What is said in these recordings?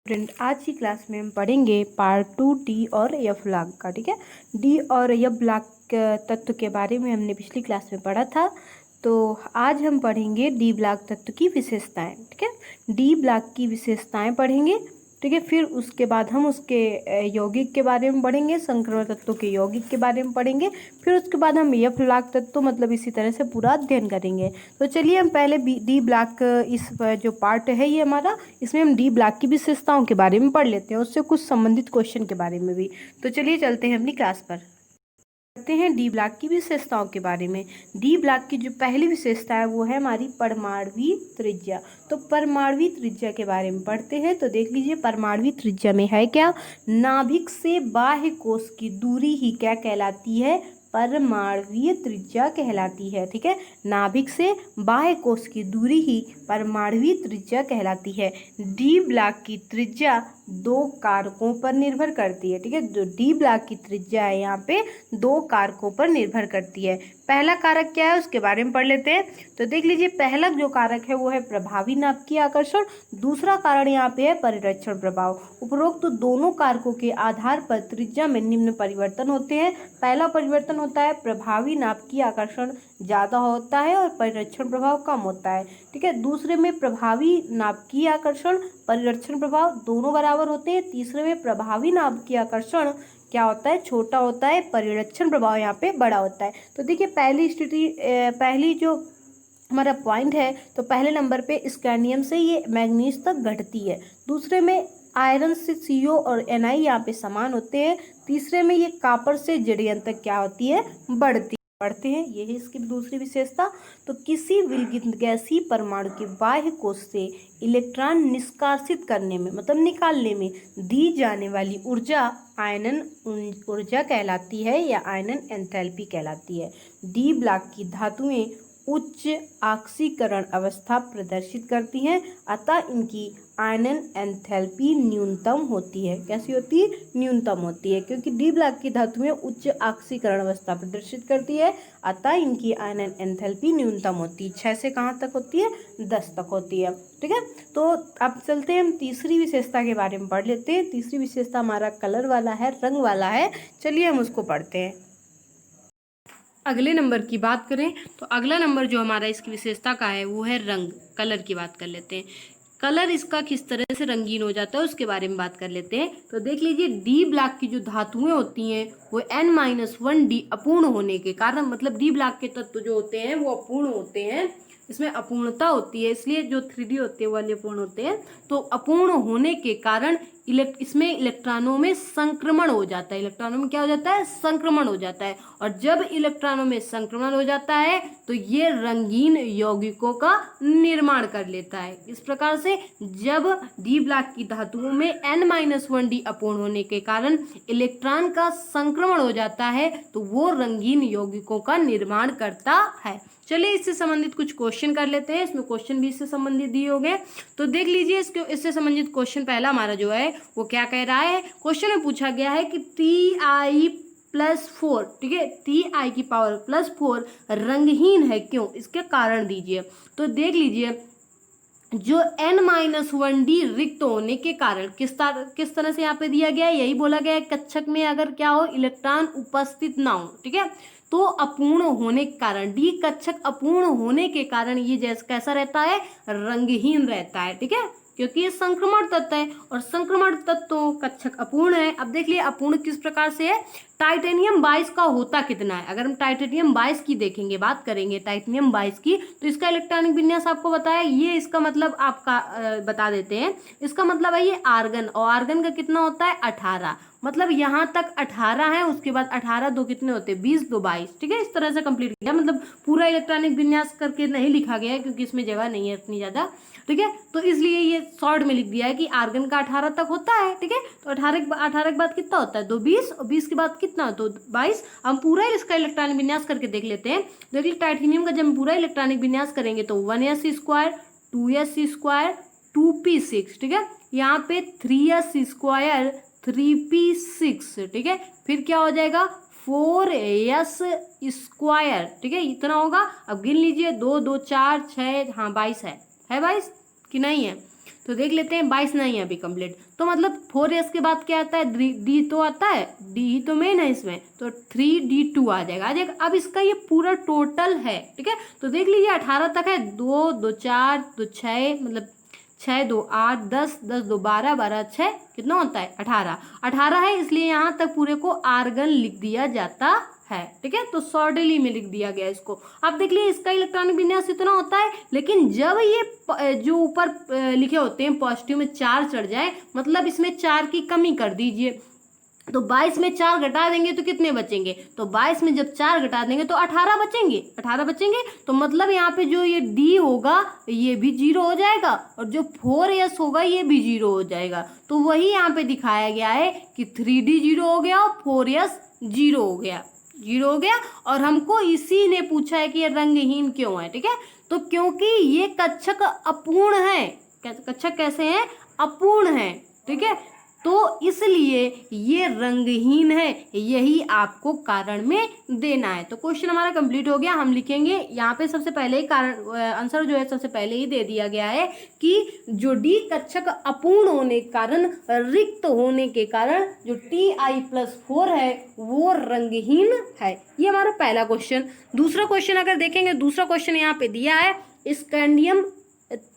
Friend, आज की class में हम पढ़ेंगे पार्ट 2 डी और एफ ब्लॉक का। ठीक है, डी और एफ ब्लॉक तत्व के बारे में हमने पिछली क्लास में पढ़ा था। तो आज हम पढ़ेंगे डी ब्लॉक तत्व की विशेषताएं। ठीक है, डी ब्लॉक की विशेषताएं पढ़ेंगे। ठीक है, फिर उसके बाद हम उसके यौगिक के बारे में पढ़ेंगे, संक्रमण तत्वों के यौगिक के बारे में पढ़ेंगे। फिर उसके बाद हम एफ ब्लॉक तत्व मतलब इसी तरह से पूरा अध्ययन करेंगे। तो चलिए हम पहले डी ब्लॉक इस जो पार्ट है ये हमारा, इसमें हम डी ब्लॉक की विशेषताओं के बारे में पढ़ लेते हैं, उससे कुछ संबंधित क्वेश्चन के बारे में भी। तो चलिए चलते हैं अपनी क्लास पर, करते हैं डी ब्लॉक की विशेषताओं के बारे में। डी ब्लॉक की जो पहली विशेषता है वो है हमारी परमाणुवीय त्रिज्या। तो परमाणुवीय त्रिज्या के बारे में पढ़ते हैं। तो देख लीजिए परमाणुवीय त्रिज्या में है क्या, नाभिक से बाह्य कोश की दूरी ही क्या कहलाती है, परमाणुवीय त्रिज्या कहलाती है। ठीक है, नाभिक से बाह्य कोश की दूरी ही परमाणुवीय त्रिज्या कहलाती है। डी ब्लॉक की त्रिज्या दो कारकों पर निर्भर करती है। ठीक है, जो डी ब्लॉक की त्रिज्या है यहाँ पे दो कारकों पर निर्भर करती है। पहला कारक क्या है उसके बारे में पढ़ लेते हैं। तो देख लीजिए पहला जो कारक है वो है प्रभावी नाभिकीय आकर्षण, दूसरा कारण यहाँ पे है परिरक्षण प्रभाव। उपरोक्त दोनों कारकों के आधार पर त्रिज्या में निम्न परिवर्तन होते हैं। पहला परिवर्तन होता है प्रभावी नाभिकीय आकर्षण ज्यादा होता है और परिरक्षण प्रभाव कम होता है। ठीक है, दूसरे में प्रभावी नाभिकीय आकर्षण परिरक्षण प्रभाव दोनों बराबर होते हैं। तीसरे में प्रभावी नाभिकीय आकर्षण क्या होता है, छोटा होता है, परिरक्षण प्रभाव यहाँ पे बड़ा होता है। तो देखिए पहली स्थिति पहली जो हमारा पॉइंट है, तो पहले नंबर पे स्कैंडियम से ये मैग्नीज तक घटती है। दूसरे में आयरन से सीओ और एनआई यहाँ पे समान होते हैं। तीसरे में ये कॉपर से जेडीएन तक क्या होती है, बढ़ते हैं। यही इसकी दूसरी विशेषता। तो किसी विलगित गैसीय परमाणु के बाह्य कोश से इलेक्ट्रॉन निष्कासित करने में मतलब निकालने में दी जाने वाली ऊर्जा आयनन ऊर्जा कहलाती है या आयनन एंथैल्पी कहलाती है। डी ब्लॉक की धातुएं उच्च ऑक्सीकरण अवस्था प्रदर्शित करती हैं, अतः इनकी आयनन एंथैल्पी न्यूनतम होती है। कैसी होती है, न्यूनतम होती है, क्योंकि डी ब्लॉक की धातुएं उच्च ऑक्सीकरण अवस्था प्रदर्शित करती है, अतः इनकी आयनन एंथैल्पी न्यूनतम होती है। 6 से कहाँ तक होती है, 10 तक होती है। ठीक है, तो अब चलते हैं हम तीसरी विशेषता के बारे में पढ़ लेते हैं। तीसरी विशेषता हमारा कलर वाला है, रंग वाला है। चलिए हम उसको पढ़ते हैं। अगले नंबर की बात करें तो अगला नंबर जो हमारा इसकी विशेषता का है वो है रंग, कलर की बात कर लेते हैं। कलर इसका किस तरह से रंगीन हो जाता है उसके बारे में बात कर लेते हैं। तो देख लीजिए डी ब्लॉक की जो धातुएं होती हैं वो N-1 डी अपूर्ण होने के कारण, मतलब डी ब्लॉक के तत्व जो होते हैं वो अपूर्ण होते हैं, इसमें अपूर्णता होती है, इसलिए जो 3D होते हैं वो अपूर्ण होते हैं। तो अपूर्ण होने के कारण इसमें इलेक्ट्रॉनों में संक्रमण हो जाता है। इलेक्ट्रॉनों में क्या हो जाता है, संक्रमण हो जाता है। और जब इलेक्ट्रॉनों में संक्रमण हो जाता है तो ये रंगीन यौगिकों का निर्माण कर लेता है। इस प्रकार से जब डी ब्लॉक की धातुओं में N-1 डी अपूर्ण होने के कारण इलेक्ट्रॉन का संक्रमण हो जाता है तो वो रंगीन यौगिकों का निर्माण करता है। चलिए इससे संबंधित कुछ क्वेश्चन कर लेते हैं। इसमें क्वेश्चन भी इससे संबंधित दिए हो गए। तो देख लीजिए इससे संबंधित क्वेश्चन पहला हमारा जो है वो क्या कह रहा है। क्वेश्चन में पूछा गया है कि Ti+4, ठीक है, Ti⁴ रंगहीन है, क्यों, इसके कारण दीजिए। तो देख लीजिए जो N-1 डी रिक्त होने के कारण किस तरह से यहाँ पे दिया गया है, यही बोला गया है कक्षक में अगर क्या हो, इलेक्ट्रॉन उपस्थित ना हो। ठीक है, तो अपूर्ण होने के कारण डी कक्षक अपूर्ण होने के कारण ये जैसा कैसा रहता है, रंगहीन रहता है। ठीक है, क्योंकि ये संक्रमण तत्व है और संक्रमण तत्व कक्षक अपूर्ण है। अब देख लिए अपूर्ण किस प्रकार से है। टाइटेनियम 22 का होता कितना है, अगर हम टाइटेनियम 22 की देखेंगे, बात करेंगे टाइटेनियम 22 की, तो इसका इलेक्ट्रॉनिक विन्यास आपको बताया, ये इसका मतलब आपका बता देते हैं। इसका मतलब है ये आर्गन, और आर्गन का कितना होता है, 18, मतलब यहाँ तक 18 है, उसके बाद 18 दो कितने होते हैं, 20 दो 22। ठीक है, इस तरह से कंप्लीट किया, मतलब पूरा इलेक्ट्रॉनिक विन्यास करके नहीं लिखा गया है क्योंकि इसमें जगह नहीं है इतनी ज्यादा। ठीक है, तो इसलिए ये शॉर्ट में लिख दिया है कि आर्गन का 18 तक होता है। ठीक है, तो 18 के बाद कितना होता है, 2 20, और 20 के बाद कितना, तो 22। हम पूरा इसका इलेक्ट्रॉनिक विन्यास करके देख लेते हैं। देखिए टाइटेनियम का जब पूरा इलेक्ट्रॉनिक विन्यास करेंगे तो 1s², 2s², 2p6। ठीक है, यहाँ पे 3s², 3p6। ठीक है, फिर क्या हो जाएगा, 4s²। ठीक है, इतना होगा। अब गिन लीजिए, 2 2 4 6, हाँ 22 है 22 कि नहीं है। तो देख लेते हैं 22 नहीं है अभी कंप्लीट, तो मतलब 4s के बाद क्या आता है, डी तो आता है, डी तो मेन है इसमें, तो 3d2 आ जाएगा। अब इसका ये पूरा टोटल है, ठीक है। तो देख लीजिए 18 तक है, 2 2 4 2 6, मतलब 6 2 8 10 10 2 12 12 6 कितना होता है 18 है, इसलिए यहाँ तक पूरे को आर्गन लिख दिया जाता है, ठीक है। तो शॉर्टली में लिख दिया गया इसको। अब देख लीजिए इसका इलेक्ट्रॉनिक विन्यास इतना होता है, लेकिन जब ये जो ऊपर लिखे होते हैं पॉजिटिव में 4 चढ़ जाए, मतलब इसमें 4 की कमी कर दीजिए, तो 22 में 4 घटा देंगे तो कितने बचेंगे, तो 22 में जब 4 घटा देंगे तो 18 बचेंगे। तो मतलब यहाँ पे जो ये डी होगा ये भी 0 हो जाएगा, और जो 4s होगा ये भी 0 हो जाएगा। तो वही यहाँ पे दिखाया गया है कि 3d 0 हो गया और 4s 0 हो गया। और हमको इसी ने पूछा है कि ये रंगहीन क्यों है, ठीक है। तो क्योंकि ये कक्षक अपूर्ण है, कक्षक कैसे हैं, अपूर्ण है, ठीक है, तो इसलिए ये रंगहीन है, यही आपको कारण में देना है। तो क्वेश्चन हमारा कंप्लीट हो गया। हम लिखेंगे यहाँ पे सबसे पहले ही कारण आंसर जो है सबसे पहले ही दे दिया गया है कि जो डी कक्षक अपूर्ण होने के कारण, रिक्त होने के कारण जो Ti+4 है वो रंगहीन है। ये हमारा पहला क्वेश्चन। दूसरा क्वेश्चन अगर देखेंगे, दूसरा क्वेश्चन यहाँ पे दिया है स्कैंडियम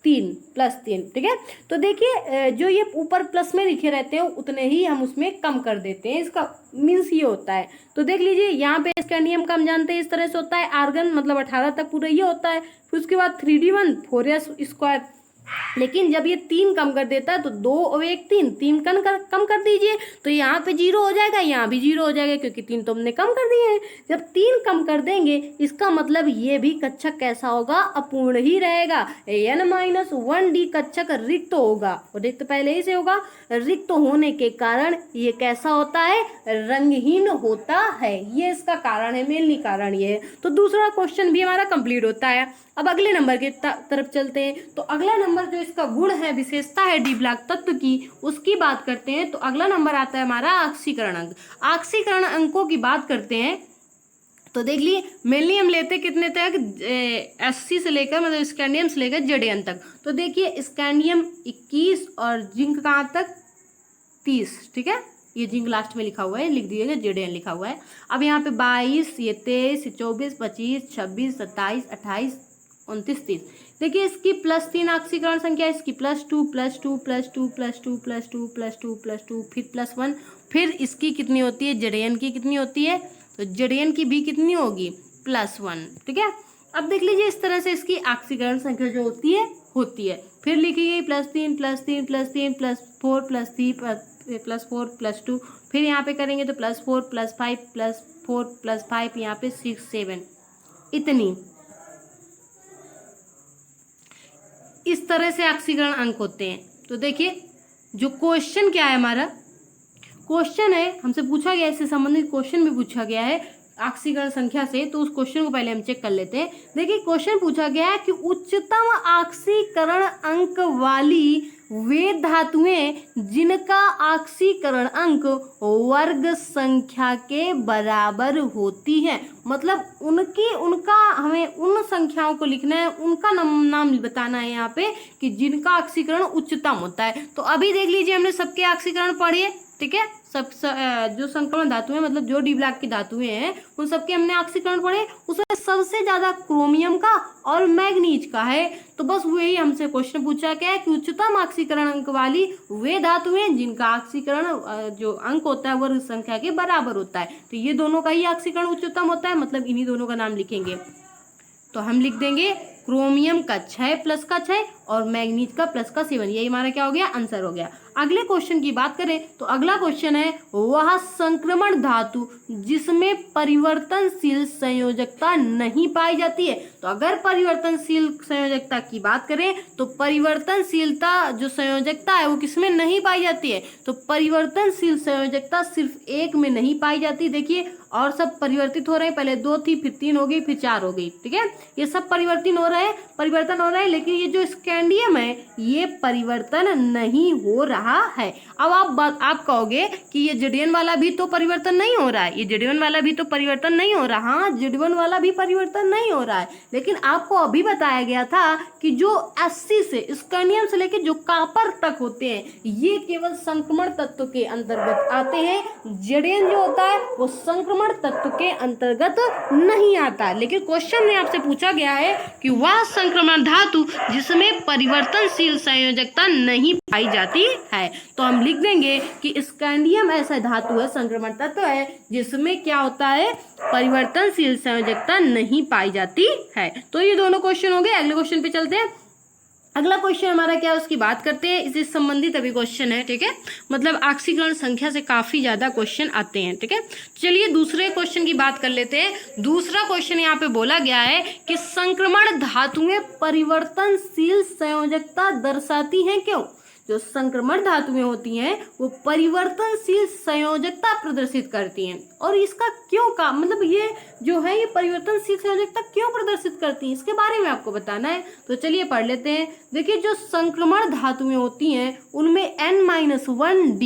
3+3, ठीक है। तो देखिए जो ये ऊपर प्लस में लिखे रहते हैं उतने ही हम उसमें कम कर देते हैं, इसका मीन्स ये होता है। तो देख लीजिए यहाँ पे स्कैंडियम का हम जानते हैं इस तरह से होता है, आर्गन मतलब 18 तक पूरा ये होता है, फिर उसके बाद 3d1 4s², लेकिन जब ये 3 कम कर देता है तो 2 और 1 3 कम कर दीजिए, तो यहाँ पे 0 हो जाएगा, यहाँ भी 0 हो जाएगा, क्योंकि 3 तो हमने कम कर दिए हैं। जब 3 कम कर देंगे इसका मतलब ये भी कक्षक कैसा होगा, अपूर्ण ही रहेगा। n-1d कक्षक रिक्त होगा, और रिक्त पहले ही से होगा, रिक्त होने के कारण ये कैसा होता है, रंगहीन होता है। ये इसका कारण है, मेनली कारण ये है। तो दूसरा क्वेश्चन भी हमारा कंप्लीट होता है। अब अगले नंबर की तरफ चलते हैं। तो अगला नंबर जो इसका गुण है, विशेषता है डी ब्लॉक तत्व की, उसकी बात करते हैं। तो अगला नंबर आता है हमारा ऑक्सीकरण अंक। ऑक्सीकरण अंकों की बात करते हैं तो देख लिए मेनली हम लेते हैं कितने तक, Sc से लेकर मतलब स्कैंडियम से लेकर Zn तक। तो देखिए स्कैंडियम 21 और जिंक कहाँ तक 30, ठीक है, ये जिंक लास्ट में लिखा हुआ है, लिख दीजिएगा Zn लिखा हुआ है। अब यहाँ पे 22, ये 23, 24, 25, 26, 27, 28, 29, 30। देखिए इसकी +3 ऑक्सीकरण संख्या, इसकी +2 +2 +2 +2 +2 +2 +2 फिर +1, फिर इसकी कितनी होती है, Zn की कितनी होती है, तो Zn की भी कितनी होगी, +1, ठीक है। अब देख लीजिए इस तरह से इसकी ऑक्सीकरण संख्या जो होती है। फिर लिखी गई +3 +3 +3 +4 +3 +4 +2, फिर यहाँ पे करेंगे तो +4 +5 +4 +5, यहाँ पे 6 7, इतनी इस तरह से ऑक्सीकरण अंक होते हैं। तो देखिए जो क्वेश्चन क्या है हमारा, क्वेश्चन है हमसे पूछा गया, इससे संबंधित क्वेश्चन भी पूछा गया है ऑक्सीकरण संख्या से, तो उस क्वेश्चन को पहले हम चेक कर लेते हैं। देखिए क्वेश्चन पूछा गया है कि उच्चतम ऑक्सीकरण अंक वाली वे धातुएं जिनका ऑक्सीकरण अंक वर्ग संख्या के बराबर होती है, मतलब उनका हमें उन संख्याओं को लिखना है, उनका नाम बताना है यहाँ पे कि जिनका ऑक्सीकरण उच्चतम होता है। तो अभी देख लीजिए हमने सबके ऑक्सीकरण पढ़े, ठीक है, सब जो संक्रमण धातुएं मतलब जो डी ब्लॉक की धातुएं हैं उन सबके हमने ऑक्सीकरण पढ़े। उसमें सबसे ज्यादा क्रोमियम का और मैग्नीज का है। तो बस वही हमसे क्वेश्चन पूछा गया है कि उच्चतम ऑक्सीकरण अंक वाली वे धातुएं जिनका ऑक्सीकरण जो अंक होता है वर्ग संख्या के बराबर होता है। तो ये दोनों का ही ऑक्सीकरण उच्चतम होता है, मतलब इन्हीं दोनों का नाम लिखेंगे। तो हम लिख देंगे क्रोमियम का 6 प्लस का 6 और मैग्नीज का प्लस का 7, यही हमारा क्या हो गया, आंसर हो गया। अगले क्वेश्चन की बात करें तो अगला क्वेश्चन है वह संक्रमण धातु जिसमें परिवर्तनशील संयोजकता नहीं पाई जाती है। तो अगर परिवर्तनशील संयोजकता की बात करें तो परिवर्तनशीलता जो संयोजकता है वो किसमें नहीं पाई जाती है, तो परिवर्तनशील संयोजकता सिर्फ एक में नहीं पाई जाती। देखिए और सब परिवर्तित हो रहे हैं, पहले 2 थी, फिर 3 हो गई, फिर 4 हो गई, ठीक है, ये सब परिवर्तन हो रहे हैं, लेकिन ये जो स्कैंडियम है ये परिवर्तन नहीं हो रहा है। अब आप कहोगे कि ये Zn वाला भी तो परिवर्तन नहीं हो रहा है, ये Zn वाला भी तो परिवर्तन नहीं हो रहा। हाँ, Z1 वाला भी परिवर्तन नहीं हो रहा है, लेकिन आपको अभी बताया गया था कि जो Sc से स्कैंडियम से लेके जो कॉपर तक होते हैं ये केवल संक्रमण तत्व के अंतर्गत आते हैं। Zn जो होता है वो संक्रमण तत्व के अंतर्गत नहीं आता। लेकिन क्वेश्चन में आपसे पूछा गया है कि वह संक्रमण धातु जिसमें परिवर्तनशील संयोजकता नहीं पाई जाती है, तो हम लिख देंगे कि स्कैंडियम ऐसा धातु है, संक्रमण तत्व है जिसमें क्या होता है, परिवर्तनशील संयोजकता नहीं पाई जाती है। तो ये दोनों क्वेश्चन हो गए। अगले क्वेश्चन पे चलते हैं। अगला क्वेश्चन हमारा क्या है उसकी बात करते हैं। इससे संबंधित अभी क्वेश्चन है, ठीक है, मतलब ऑक्सीकरण संख्या से काफी ज्यादा क्वेश्चन आते हैं, ठीक है। चलिए दूसरे क्वेश्चन की बात कर लेते हैं। दूसरा क्वेश्चन यहाँ पे बोला गया है कि संक्रमण धातुएं परिवर्तनशील संयोजकता दर्शाती हैं क्यों। जो संक्रमण धातुएं होती हैं वो परिवर्तनशील संयोजकता प्रदर्शित करती हैं, और इसका क्यों का मतलब ये जो है ये परिवर्तनशील संयोजकता क्यों प्रदर्शित करती हैं इसके बारे में आपको बताना है। तो चलिए पढ़ लेते हैं। देखिए जो संक्रमण धातुएं होती हैं उनमें N-1D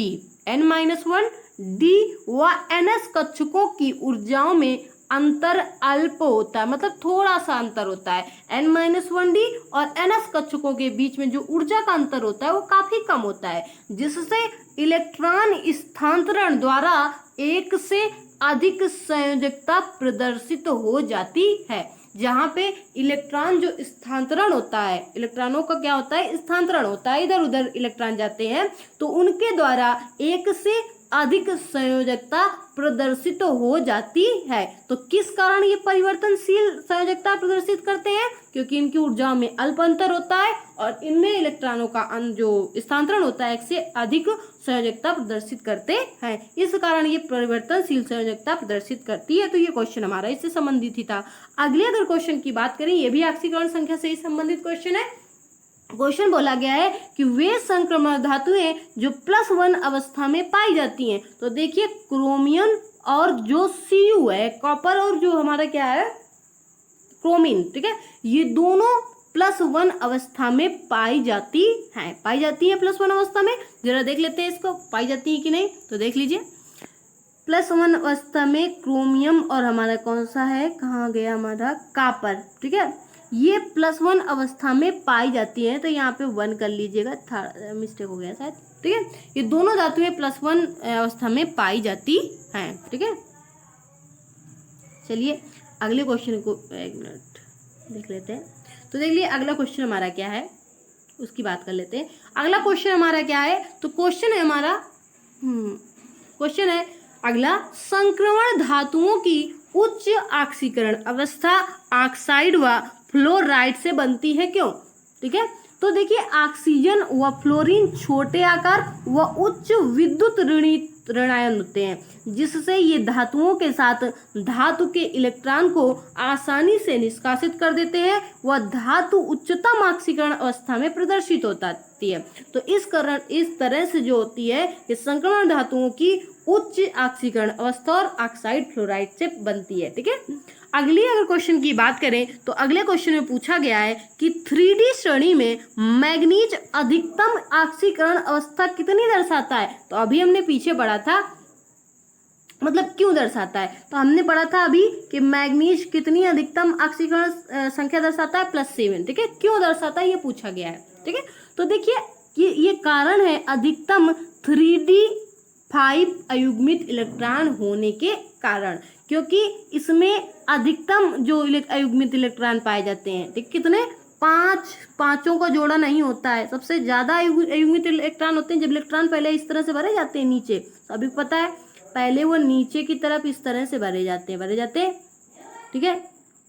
व NS कक्षकों की ऊर्जाओं में अंतर अल्प होता है, मतलब थोड़ा सा अंतर होता है। N-1D और NS कक्षकों के बीच में जो ऊर्जा का अंतर होता है वो काफी कम होता है, जिससे इलेक्ट्रॉन स्थानांतरण द्वारा एक से अधिक संयोजकता प्रदर्शित हो जाती है। जहाँ पे इलेक्ट्रॉन जो स्थानांतरण होता है, इलेक्ट्रॉनों का क्या होता है, स्थानांतरण होता है, इधर उधर इलेक्ट्रॉन जाते हैं, तो उनके द्वारा एक से अधिक संयोजकता प्रदर्शित हो जाती है। तो किस कारण ये परिवर्तनशील संयोजकता प्रदर्शित करते हैं, क्योंकि इनकी ऊर्जा में अल्प अंतर होता है और इनमें इलेक्ट्रॉनों का जो स्थानांतरण होता है एक से अधिक संयोजकता प्रदर्शित करते हैं, इस कारण ये परिवर्तनशील संयोजकता प्रदर्शित करती है। तो ये क्वेश्चन हमारा इससे संबंधित ही था। अगले अगर क्वेश्चन की बात करें, ये भी ऑक्सीकरण संख्या से ही संबंधित क्वेश्चन है। क्वेश्चन बोला गया है कि वे संक्रमण धातुएं जो +1 अवस्था में पाई जाती हैं। तो देखिए क्रोमियम और जो Cu है, कॉपर और जो हमारा क्या है क्रोमिन, ठीक है, ये दोनों +1 अवस्था में पाई जाती है +1 अवस्था में। जरा देख लेते हैं इसको, पाई जाती है कि नहीं, तो देख लीजिए +1 अवस्था में क्रोमियम और हमारा कौन सा है, कहाँ गया हमारा कॉपर, ठीक है, ये +1 अवस्था में पाई जाती है। तो यहाँ पे 1 कर लीजिएगा, मिस्टेक हो गया शायद, ठीक है। ये दोनों धातुएं +1 अवस्था में पाई जाती हैं, ठीक है। चलिए अगले क्वेश्चन को एक मिनट देख लेते हैं। तो देख लिए अगला क्वेश्चन हमारा क्या है उसकी बात कर लेते हैं। अगला क्वेश्चन हमारा क्या है, तो क्वेश्चन है हमारा क्वेश्चन है अगला, संक्रमण धातुओं की उच्च ऑक्सीकरण अवस्था ऑक्साइड व फ्लोराइड से बनती है क्यों, ठीक है। तो देखिए ऑक्सीजन व फ्लोरीन छोटे आकार व उच्च विद्युत ऋणायन होते हैं, जिससे ये धातुओं के साथ धातु के इलेक्ट्रॉन को आसानी से निष्कासित कर देते हैं व धातु उच्चतम ऑक्सीकरण अवस्था में प्रदर्शित होती है। तो इस तरह से जो होती है ये संक्रमण धातुओं की उच्च ऑक्सीकरण अवस्था और ऑक्साइड फ्लोराइड से बनती है, ठीक है। अगली अगर क्वेश्चन की बात करें तो अगले क्वेश्चन में पूछा गया है कि 3D श्रेणी में मैग्नीज अधिकतम ऑक्सीकरण अवस्था कितनी दर्शाता है। तो अभी हमने पीछे पढ़ा था, मतलब क्यों दर्शाता है, तो हमने पढ़ा था अभी कि मैग्नीज कितनी अधिकतम ऑक्सीकरण संख्या दर्शाता है +7, ठीक है। क्यों दर्शाता है ये पूछा गया है, ठीक है। तो देखिए ये कारण है अधिकतम 3D5 अयुग्मित इलेक्ट्रॉन होने के कारण, क्योंकि इसमें अधिकतम जो अयुग्मित इलेक्ट्रॉन पाए जाते हैं, ठीक, कितने, पांचों का जोड़ा नहीं होता है। सबसे ज्यादा अयुग्मित इलेक्ट्रॉन होते हैं जब इलेक्ट्रॉन पहले इस तरह से भरे जाते हैं नीचे, अभी पता है पहले वो नीचे की तरफ इस तरह से भरे जाते हैं, ठीक है,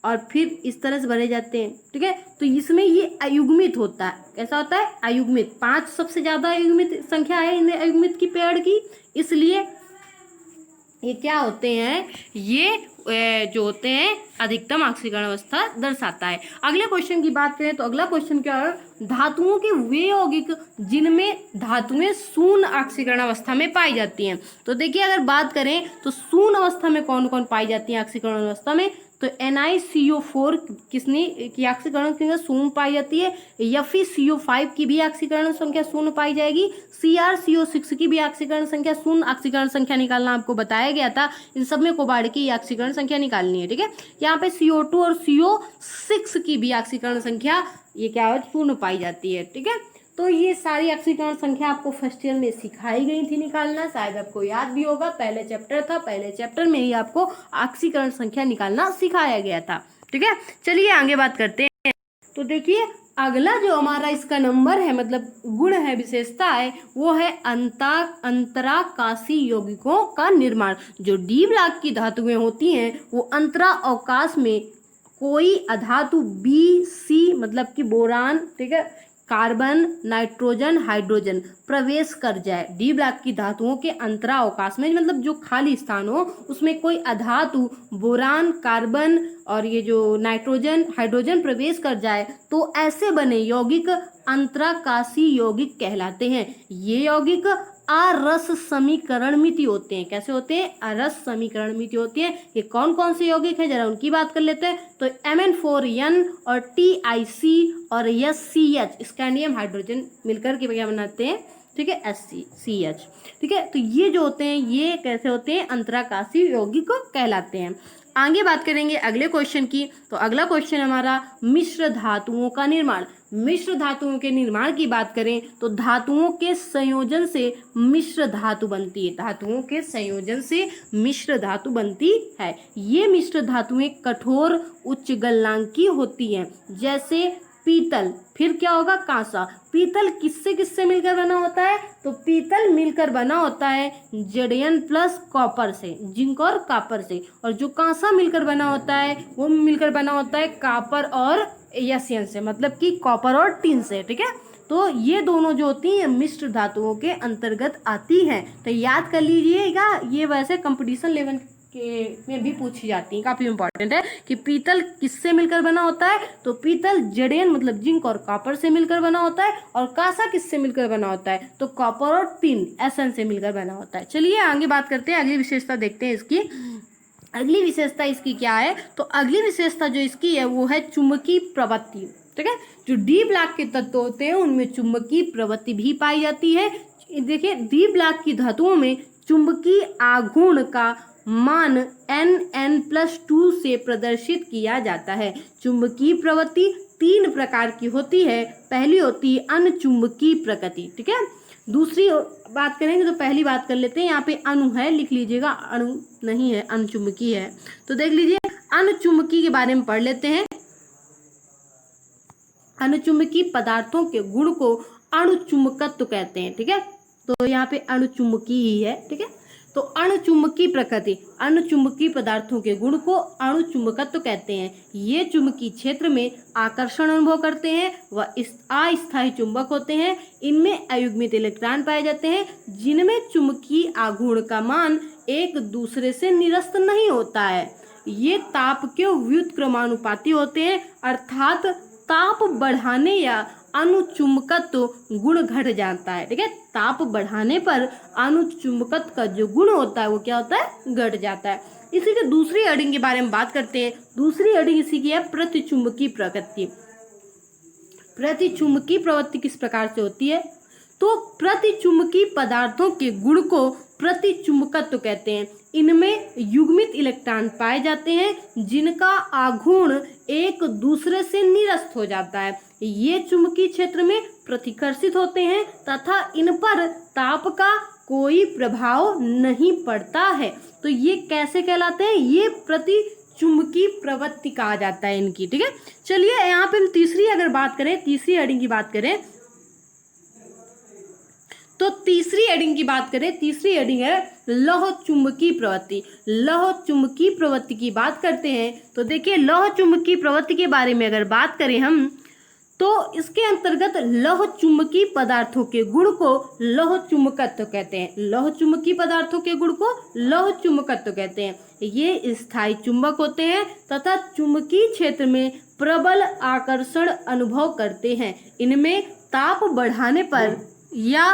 और फिर इस तरह से भरे जाते हैं, ठीक है। तो इसमें ये अयुग्मित होता है, कैसा होता है, अयुग्मित। 5 सबसे ज्यादा अयुग्मित संख्या है इन अयुग्मित की पेड़ की, इसलिए ये क्या होते हैं, ये जो होते हैं अधिकतम ऑक्सीकरण अवस्था दर्शाता है। अगले क्वेश्चन की बात करें तो अगला क्वेश्चन क्या है, धातुओं के वे यौगिक जिनमें धातुएं शून्य ऑक्सीकरण अवस्था में पाई जाती हैं। तो देखिए अगर बात करें तो शून्य अवस्था में कौन कौन पाई जाती है ऑक्सीकरण अवस्था में, तो NiCO4 किसने की ऑक्सीकरण संख्या शून्य पाई जाती है, FeCO5 की भी ऑक्सीकरण संख्या शून्य पाई जाएगी, CrCO6 की भी ऑक्सीकरण संख्या शून्य। ऑक्सीकरण संख्या निकालना आपको बताया गया था, इन सब में कोबाल्ट की ऑक्सीकरण संख्या निकालनी है। ठीक है, यहाँ पे CO2 और CO6 की भी ऑक्सीकरण संख्या ये क्या है, शून्य पाई जाती है। ठीक है, तो ये सारी ऑक्सीकरण संख्या आपको फर्स्ट ईयर में सिखाई गई थी निकालना, शायद आपको याद भी होगा, पहले चैप्टर था, पहले चैप्टर में ही आपको ऑक्सीकरण संख्या निकालना सिखाया गया था। ठीक है, चलिए आगे बात करते हैं। तो देखिए अगला जो हमारा इसका नंबर है, मतलब गुण है, विशेषता है, वो है अंतराकाशी यौगिकों का निर्माण। जो डी ब्लॉक की धातुएं होती हैं वो अंतरा अवकाश में कोई अधातु बी सी मतलब कि बोरान, ठीक है, कार्बन, नाइट्रोजन, हाइड्रोजन प्रवेश कर जाए। डी ब्लॉक की धातुओं के अंतरा अवकाश में मतलब जो खाली स्थान हो उसमें कोई अधातु बोरान, कार्बन और ये जो नाइट्रोजन, हाइड्रोजन प्रवेश कर जाए तो ऐसे बने यौगिक अंतराकाशी यौगिक कहलाते हैं। ये यौगिक अरस समीकरणमिति होते हैं। कैसे होते हैं? अरस समीकरणमिति होते हैं। ये कौन कौन से यौगिक हैं जरा उनकी बात कर लेते हैं। तो Mn4n और TiC और SCH स्कैंडियम हाइड्रोजन मिलकर के क्या बनाते हैं? ठीक है, SCH। ठीक है, तो ये जो होते हैं ये कैसे होते हैं? अंतराकाशी यौगिक कहलाते हैं। आगे बात करेंगे अगले क्वेश्चन की। तो अगला क्वेश्चन हमारा मिश्र धातुओं का निर्माण। मिश्र धातुओं के निर्माण की बात करें तो धातुओं के संयोजन से मिश्र धातु बनती है। धातुओं के संयोजन से मिश्र धातु बनती है। ये मिश्र धातुएं कठोर उच्च गलनांकी होती हैं, जैसे पीतल। फिर क्या होगा? कांसा। पीतल किससे किससे मिलकर बना होता है? तो पीतल मिलकर बना होता है Zn प्लस कॉपर से, जिंक और कॉपर से। और जो कांसा मिलकर बना होता है वो मिलकर बना होता है कॉपर और Sn से, मतलब कि कॉपर और टिन से। ठीक है, तो ये दोनों जो होती हैं मिश्र धातुओं के अंतर्गत आती हैं। तो याद कर लीजिएगा, ये वैसे कंपटीशन लेवल के में भी पूछी जाती है, काफी इंपॉर्टेंट है कि पीतल किससे मिलकर बना होता है। तो पीतल Zn मतलब जिंक और कॉपर से मिलकर बना होता है। और कांसा किससे मिलकर बना होता है? तो कॉपर और टिन Sn से मिलकर बना होता है। चलिए आगे बात करते हैं, अगली विशेषता देखते हैं इसकी। अगली विशेषता इसकी क्या है? तो अगली विशेषता जो इसकी है वो है चुंबकीय प्रवृत्ति। ठीक है, जो डी ब्लॉक के तत्व होते हैं उनमें चुंबकीय प्रवृत्ति भी पाई जाती है। देखिए डी ब्लॉक की धातुओं में चुंबकीय आघूर्ण का मान Nn+2 से प्रदर्शित किया जाता है। चुंबकीय प्रवृत्ति 3 प्रकार की होती है। पहली होती है अनचुंबकीय प्रकृति। ठीक है, दूसरी बात करेंगे तो पहली बात कर लेते हैं, यहाँ पे अणु है, लिख लीजिएगा, अणु नहीं है, अनचुंबकीय है। तो देख लीजिए अनचुंबकीय के बारे में पढ़ लेते हैं। अणुचुंबकीय पदार्थों के गुण को अणुचुंबकत्व कहते हैं। ठीक है, तो यहाँ पे अणुचुंबकीय ही है। ठीक है, तो अणुचुंबकीय प्रकृति, अणुचुंबकीय पदार्थों के गुण को अणुचुंबकत्व कहते हैं। ये चुंबकीय क्षेत्र में आकर्षण अनुभव करते हैं व अस्थायी चुंबक होते हैं। इनमें अयुग्मित इलेक्ट्रॉन पाए जाते हैं जिनमें चुंबकीय आघूर्ण का मान एक दूसरे से निरस्त नहीं होता है। ये ताप के व्युत्क्रमानुपाती होते हैं, अर्थात ताप बढ़ाने या अणुचुंबकत्व गुण घट जाता है। ठीक है, ताप बढ़ाने पर अणुचुंबकत्व का जो गुण होता है वो क्या होता है? घट जाता है। इसी के दूसरी हेडिंग के बारे में बात करते हैं। दूसरी हेडिंग इसी की है प्रतिचुंबकीय प्रकृति। प्रतिचुंबकीय प्रवृत्ति किस प्रकार से होती है? तो प्रतिचुंबकीय पदार्थों के गुण को प्रतिचुंबकत्व कहते हैं। इनमें युग्मित इलेक्ट्रॉन पाए जाते हैं जिनका आघूर्ण एक दूसरे से निरस्त हो जाता है। ये चुंबकीय क्षेत्र में प्रतिकर्षित होते हैं तथा इन पर ताप का कोई प्रभाव नहीं पड़ता है। तो ये कैसे कहलाते हैं? ये प्रतिचुंबकीय प्रवृत्ति कहा जाता है इनकी। ठीक है, चलिए यहाँ पे हम तीसरी अगर बात करें, तीसरी हेडिंग की बात करें तो तीसरी हेडिंग की बात करें, तीसरी हेडिंग है लौह चुंबकीय प्रवृत्ति। लौह चुंबकीय प्रवृत्ति की बात करते हैं तो देखिए लौह चुंबकीय प्रवृत्ति के बारे में अगर बात करें हम तो इसके अंतर्गत लौह चुंबकीय पदार्थों के गुण को लौह चुंबकत्व कहते हैं। लौह चुंबकीय पदार्थों के गुण को लौह चुंबकत्व कहते हैं। ये स्थायी चुंबक होते हैं तथा चुंबकीय क्षेत्र में प्रबल आकर्षण अनुभव करते हैं। इनमें ताप बढ़ाने पर या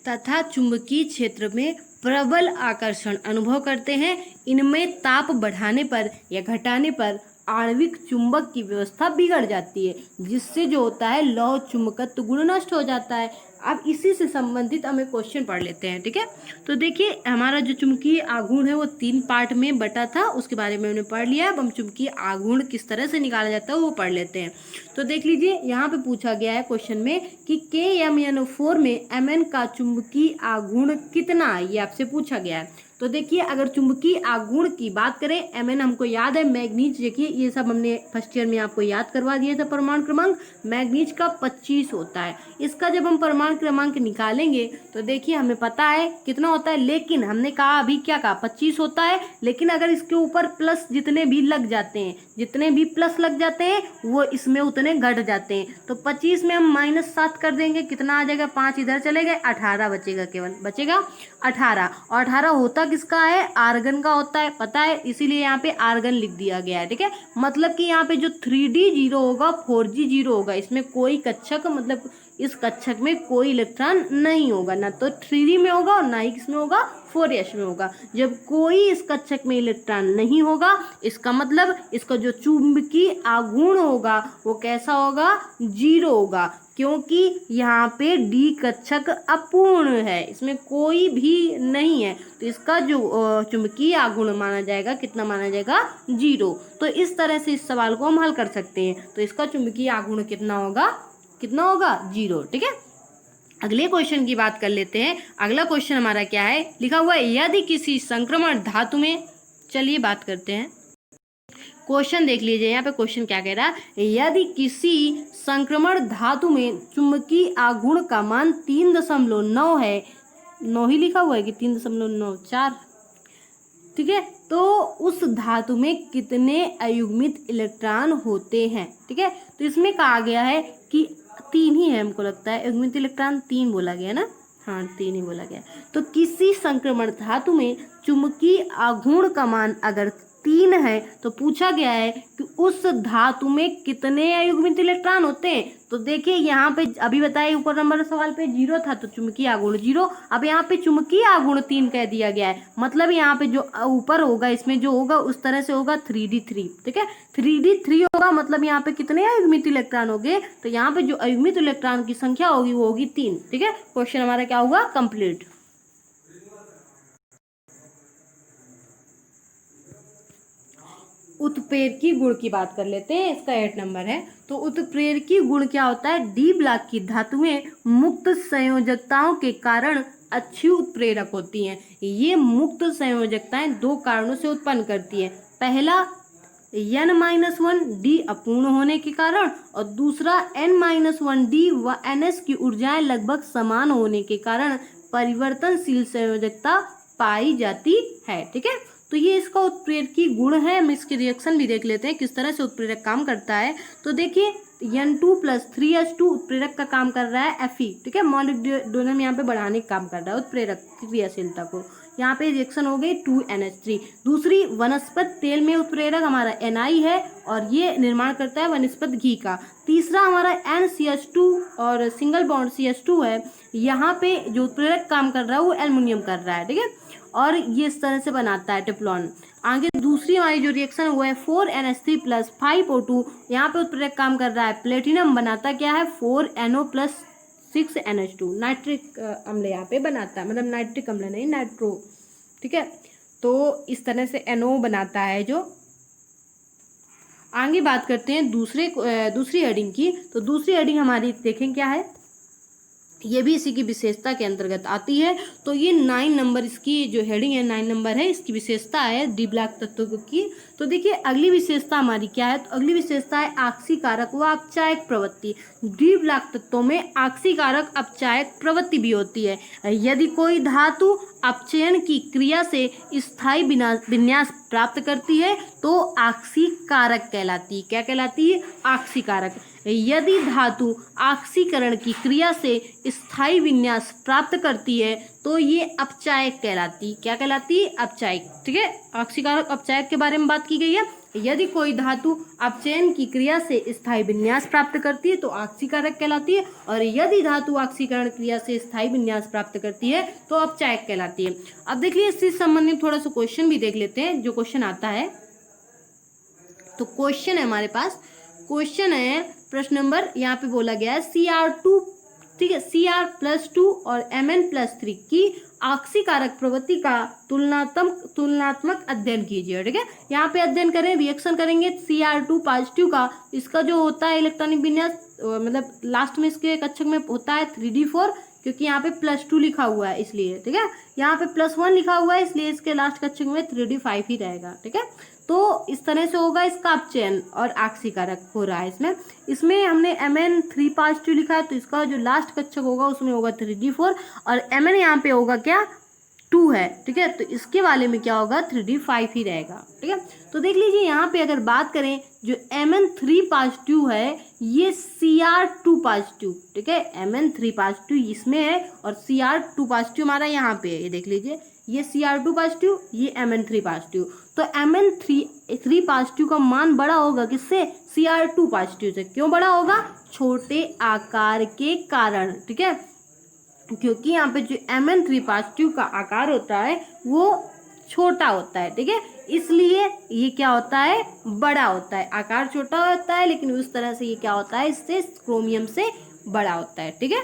तथा चुंबकीय क्षेत्र में प्रबल आकर्षण अनुभव करते हैं। इनमें ताप बढ़ाने पर या घटाने पर आणविक चुंबक की व्यवस्था बिगड़ जाती है, जिससे जो होता है लौह चुंबकत्व गुण नष्ट हो जाता है। अब इसी से संबंधित हमें क्वेश्चन पढ़ लेते हैं, ठीक है। तो देखिए हमारा जो चुंबकीय आघूर्ण है वो 3 पार्ट में बटा था, उसके बारे में हमने पढ़ लिया। अब हम चुंबकीय आघूर्ण किस तरह से निकाला जाता है वो पढ़ लेते हैं। तो देख लीजिए यहाँ पे पूछा गया है क्वेश्चन में कि KMnO4 में Mn का चुंबकीय आघूर्ण कितना, ये आपसे पूछा गया है। तो देखिए अगर चुंबकीय आघूर्ण की बात करें, Mn हमको याद है, मैग्नीज देखिए ये सब हमने फर्स्ट ईयर में आपको याद करवा दिया था। परमाणु क्रमांक मैग्नीज का 25 होता है। इसका जब हम परमाणु क्रमांक निकालेंगे तो देखिए हमें पता है कितना होता है, लेकिन हमने कहा अभी क्या कहा 25 होता है, लेकिन अगर इसके ऊपर प्लस जितने भी लग जाते हैं, जितने भी प्लस लग जाते हैं वो इसमें उतने घट जाते हैं। तो 25 में हम -7 कर देंगे, कितना आ जाएगा, 5 इधर चले गए, 18 बचेगा, केवल बचेगा 18। और 18 होता किसका है, आर्गन का होता है, पता है, इसीलिए यहाँ पे आर्गन लिख दिया गया है, ठीक है। मतलब कि यहाँ पे जो 3D 0 होगा 4G 0 होगा, इसमें कोई कक्षक मतलब इस कक्षक में कोई इलेक्ट्रॉन नहीं होगा, ना तो 3D में होगा और ना ही किसमें होगा 4S में होगा। जब कोई इस कक्षक में इलेक्ट्रॉन नहीं होगा, इसका मतलब इसका जो चुंबकीय आघूर्ण होगा वो कैसा होगा, 0 होगा, क्योंकि यहाँ पे D कक्षक अपूर्ण है, इसमें कोई भी नहीं है। तो इसका जो चुंबकीय आघूर्ण माना जाएगा, कितना माना जाएगा, 0। तो इस तरह से इस सवाल को हम हल कर सकते हैं। तो इसका चुंबकीय आघूर्ण कितना होगा, 0, ठीक है। अगले क्वेश्चन की बात कर लेते हैं। अगला क्वेश्चन हमारा क्या है, लिखा हुआ है यदि किसी संक्रमण धातु में, चलिए बात करते हैं। क्वेश्चन देख लीजिए, यहाँ पे क्वेश्चन क्या कह रहा है, यदि किसी संक्रमण धातु में चुंबकीय आघूर्ण का मान 3.9 है, 9 ही लिखा हुआ है कि 3.94, ठीक है, तो उस धातु में कितने अयुग्मित इलेक्ट्रॉन होते हैं, ठीक है। तो इसमें कहा गया है कि 3 ही है, हमको लगता है अयुग्मित इलेक्ट्रॉन 3 बोला गया ना, हाँ 3 ही बोला गया। तो किसी संक्रमण धातु में चुंबकीय आघूर्ण का मान अगर 3 है तो पूछा गया है कि उस धातु में कितने अयुग्मित इलेक्ट्रॉन होते हैं। तो देखिए यहाँ पे अभी बताए ऊपर नंबर सवाल पे 0 था, तो चुंबकीय आघूर्ण 0। अब यहाँ पे चुंबकीय आघूर्ण 3 कह दिया गया है, मतलब यहाँ पे जो ऊपर होगा इसमें जो होगा उस तरह से होगा 3D3, ठीक है। 3D3 होगा, मतलब यहाँ पे कितने अयुग्मित इलेक्ट्रॉन होंगे, तो यहाँ पे जो अयुग्मित इलेक्ट्रॉन की संख्या होगी वो होगी 3, ठीक है। क्वेश्चन हमारा क्या हुआ, कंप्लीट। उत्प्रेरकी गुण की बात कर लेते हैं, इसका 8 नंबर है। तो उत्प्रेरकी गुण क्या होता है, डी ब्लॉक की धातुएं मुक्त संयोजकताओं के कारण अच्छी उत्प्रेरक होती हैं। ये मुक्त संयोजकताएं 2 कारणों से उत्पन्न करती है। पहला N-1 D अपूर्ण होने के कारण, और दूसरा N-1 D व NS की ऊर्जाएं लगभग समान होने के कारण परिवर्तनशील संयोजकता पाई जाती है, ठीक है। तो ये इसका उत्प्रेरकी गुण है। हम इसके रिएक्शन भी देख लेते हैं किस तरह से उत्प्रेरक काम करता है। तो देखिए N2 + 3H2 उत्प्रेरक का काम कर रहा है Fe, ठीक है, मॉलिक्यूलर यहाँ पे बढ़ाने का काम कर रहा है उत्प्रेरक क्रियाशीलता को। यहाँ पे रिएक्शन हो गई 2NH3। दूसरी वनस्पत तेल में उत्प्रेरक हमारा Na है और ये निर्माण करता है वनस्पत घी का। तीसरा हमारा NCH2 और सिंगल बॉन्ड CH2 है, यहाँ पे जो उत्प्रेरक काम कर रहा है वो एल्युमिनियम कर रहा है, ठीक है, और ये इस तरह से बनाता है टेफ्लॉन। आगे दूसरी हमारी जो रिएक्शन है वो है 4NH3 + 5O2, यहाँ पे उत्प्रेरक काम कर रहा है प्लेटिनम, बनाता क्या है 4NO + 6NH2, नाइट्रिक अम्ल यहाँ पे बनाता है, मतलब नाइट्रिक अम्ल नहीं, नाइट्रो, ठीक है। तो इस तरह से NO बनाता है जो। आगे बात करते हैं दूसरी हेडिंग की। तो दूसरी हेडिंग हमारी देखें क्या है, ये भी इसी की विशेषता के अंतर्गत आती है। तो ये 9 नंबर इसकी जो हेडिंग है 9 नंबर है, इसकी विशेषता है डी ब्लॉक तत्वों की। तो देखिए अगली विशेषता हमारी क्या है, तो अगली विशेषता है आक्सीकारक व अपचायक प्रवृत्ति। डी ब्लॉक तत्वों में आक्सीकारक अपचायक प्रवृत्ति भी होती है। यदि कोई धातु अपचयन की क्रिया से स्थायी विन्यास प्राप्त करती है तो आक्सीकारक कहलाती है। क्या कहलाती है, आक्सीकारक। यदि धातु ऑक्सीकरण की क्रिया से स्थायी विन्यास प्राप्त करती है तो ये अपचायक कहलाती। क्या कहलाती? अपचायक। ठीक है, ऑक्सीकारक अपचायक के बारे में बात की गई है। यदि कोई धातु अपचयन की क्रिया से स्थायी विन्यास प्राप्त करती है तो ऑक्सीकारक कहलाती है, और यदि धातु ऑक्सीकरण क्रिया से स्थायी विन्यास प्राप्त करती है तो अपचायक कहलाती है। अब देखिए इससे संबंधित थोड़ा सा क्वेश्चन भी देख लेते हैं। जो क्वेश्चन आता है, तो क्वेश्चन है हमारे पास, क्वेश्चन है प्रश्न नंबर, यहाँ पे बोला गया है Cr2, ठीक है, Cr+2 और Mn+3 की ऑक्सीकारक प्रवृत्ति का तुलनात्मक अध्ययन कीजिए। ठीक है, यहाँ पे अध्ययन करें, रिएक्शन करेंगे Cr2 पॉजिटिव का, इसका जो होता है इलेक्ट्रॉनिक विन्यास, मतलब लास्ट में इसके कक्षक में होता है 3d4, क्योंकि यहाँ पे +2 लिखा हुआ है इसलिए। ठीक है, यहाँ पे +1 लिखा हुआ है इसलिए इसके लास्ट कक्षक में 3d5 ही रहेगा। ठीक है, तो इस तरह से होगा इसका अपचयन और ऑक्सीकारक हो रहा है इसमें हमने Mn3 पॉजिटिव लिखा है तो इसका जो लास्ट कक्षक होगा उसमें होगा 3d4, और Mn यहाँ पे होगा क्या, 2 है। ठीक है, तो इसके वाले में क्या होगा, 3d5 ही रहेगा। ठीक है, तो देख लीजिए यहाँ पे अगर बात करें, जो Mn3 पॉजिटिव है ये Cr2 पॉजिटिव, ठीक है, Mn3 पॉजिटिव इसमें है और Cr2 पॉजिटिव हमारा यहाँ पे है। ये देख लीजिए, ये Cr2 पॉजिटिव, ये Mn3 पॉजिटिव, तो Mn3 पॉजिटिव का मान बड़ा होगा किससे, Cr2 पॉजिटिव से। क्यों बड़ा होगा, छोटे आकार के कारण। ठीक है, क्योंकि यहाँ पे जो Mn3 पॉजिटिव का आकार होता है वो छोटा होता है। ठीक है, इसलिए ये क्या होता है, बड़ा होता है। आकार छोटा होता है लेकिन उस तरह से ये क्या होता है, इससे क्रोमियम से बड़ा होता है। ठीक है,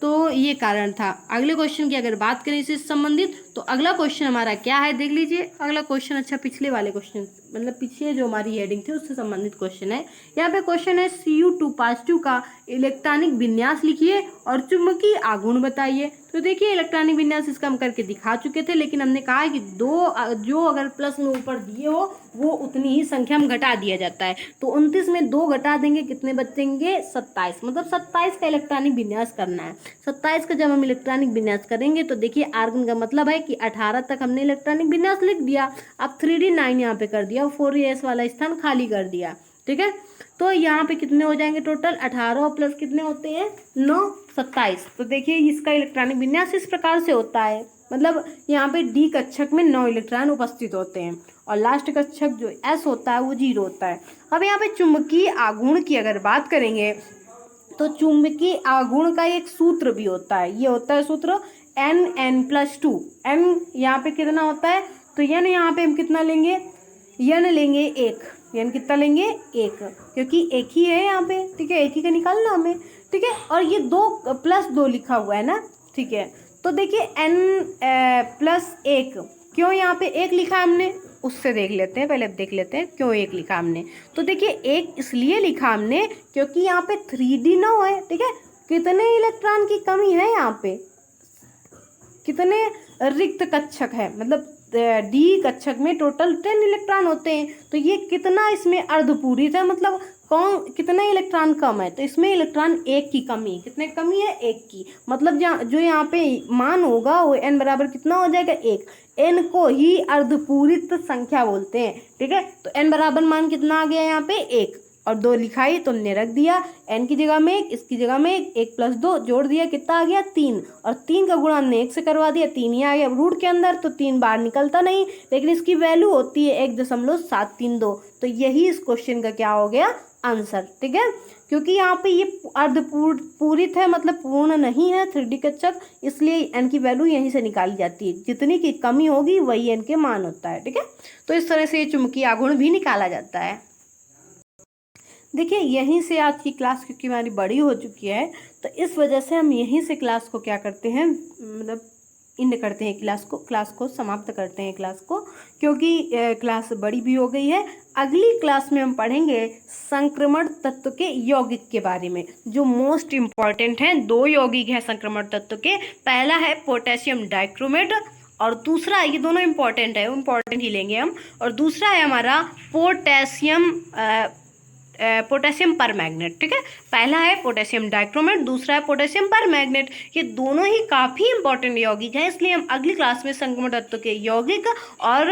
तो ये कारण था। अगले क्वेश्चन की अगर बात करें इससे संबंधित, तो अगला क्वेश्चन हमारा क्या है, देख लीजिए अगला क्वेश्चन। अच्छा, पिछले वाले क्वेश्चन मतलब पीछे जो हमारी हेडिंग थी उससे संबंधित क्वेश्चन है। यहाँ पे क्वेश्चन है Cu2 पॉजिटिव का इलेक्ट्रॉनिक विन्यास लिखिए और चुंबकीय आघूर्ण बताइए। तो देखिए इलेक्ट्रॉनिक विन्यास इसका हम करके दिखा चुके थे, लेकिन हमने कहा है कि जो अगर प्लस में ऊपर दिए हो वो उतनी ही संख्या में घटा दिया जाता है। तो 29 में 2 घटा देंगे, कितने बचेंगे, 27। मतलब 27 का इलेक्ट्रॉनिक विन्यास करना है। 27 का जब हम इलेक्ट्रॉनिक विन्यास करेंगे तो देखिए आर्गन का मतलब है कि 18 तक हमने इलेक्ट्रॉनिक विन्यास लिख दिया। अब 3d9 यहाँ पे कर दिया, 4s वाला स्थान खाली कर दिया। ठीक है, तो यहाँ पे कितने हो जाएंगे टोटल, 18 प्लस कितने होते हैं, 9, 27। तो देखिए इसका इलेक्ट्रॉनिक विन्यास इस प्रकार से होता है, मतलब यहाँ पे डी कक्षक में 9 इलेक्ट्रॉन उपस्थित होते हैं और लास्ट कक्षक जो s होता है वो 0 होता है। अब यहाँ पे चुंबकीय आघूर्ण की अगर बात करेंगे तो चुंबकीय आघूर्ण का एक सूत्र भी होता है, ये होता है सूत्र N+2। n यहाँ पे कितना होता है, तो n यहाँ पे हम कितना लेंगे, n लेंगे 1, n कितना लेंगे 1, क्योंकि एक ही है यहाँ पे। ठीक है, एक ही का निकालना हमें। ठीक है, और ये 2+2 लिखा हुआ है ना। ठीक है, तो देखिए n+1 क्यों यहाँ पे 1 लिखा हमने, उससे देख लेते हैं, पहले देख लेते हैं क्यों 1 लिखा हमने। तो देखिए 1 इसलिए लिखा हमने क्योंकि यहाँ पे 3d9 है। ठीक है, कितने इलेक्ट्रॉन की कमी है यहाँ पे, कितने रिक्त कक्षक है, मतलब डी कक्षक में टोटल 10 इलेक्ट्रॉन होते हैं। तो ये कितना इसमें अर्धपूरित है, मतलब कितने इलेक्ट्रॉन कम है, तो इसमें इलेक्ट्रॉन 1 की कमी है। कितने कमी है, 1 की। मतलब जो यहाँ पे मान होगा वो n बराबर कितना हो जाएगा, 1। n को ही अर्धपूरित संख्या बोलते हैं। ठीक है, तो n बराबर मान कितना आ गया यहाँ पे, 1 और 2 लिखाई तो हमने रख दिया, n की जगह में 1, इसकी जगह में 1+2 जोड़ दिया, कितना आ गया 3, और 3 का गुणा हमने 1 से करवा दिया, 3 ही आ गया रूट के अंदर, तो 3 बार निकलता नहीं, लेकिन इसकी वैल्यू होती है 1.732। तो यही इस क्वेश्चन का क्या हो गया, आंसर। ठीक है, क्योंकि यहाँ पे ये अर्धपूरित है, मतलब पूर्ण नहीं है 3D कक्षक, इसलिए n की वैल्यू यहीं से निकाली जाती है। जितनी की कमी होगी वही n के मान होता है। ठीक है, तो इस तरह से ये चुंबकीय आघूर्ण भी निकाला जाता है। देखिए यहीं से आज की क्लास क्योंकि हमारी बड़ी हो चुकी है तो इस वजह से हम यहीं से क्लास को क्या करते हैं, मतलब इन करते हैं क्लास को समाप्त करते हैं क्लास को, क्योंकि क्लास बड़ी भी हो गई है। अगली क्लास में हम पढ़ेंगे संक्रमण तत्व के यौगिक के बारे में, जो मोस्ट इम्पॉर्टेंट हैं। 2 यौगिक हैं संक्रमण तत्व के, पहला है पोटेशियम डाइक्रोमेट और दूसरा, ये दोनों इम्पॉर्टेंट है, इम्पॉर्टेंट ही लेंगे हम, और दूसरा है हमारा पोटेशियम परमैंगनेट। ठीक है, पहला है पोटेशियम डाइक्रोमेट, दूसरा है पोटेशियम परमैंगनेट। ये दोनों ही काफ़ी इंपॉर्टेंट यौगिक हैं, इसलिए हम अगली क्लास में संक्रमण तत्व के यौगिक और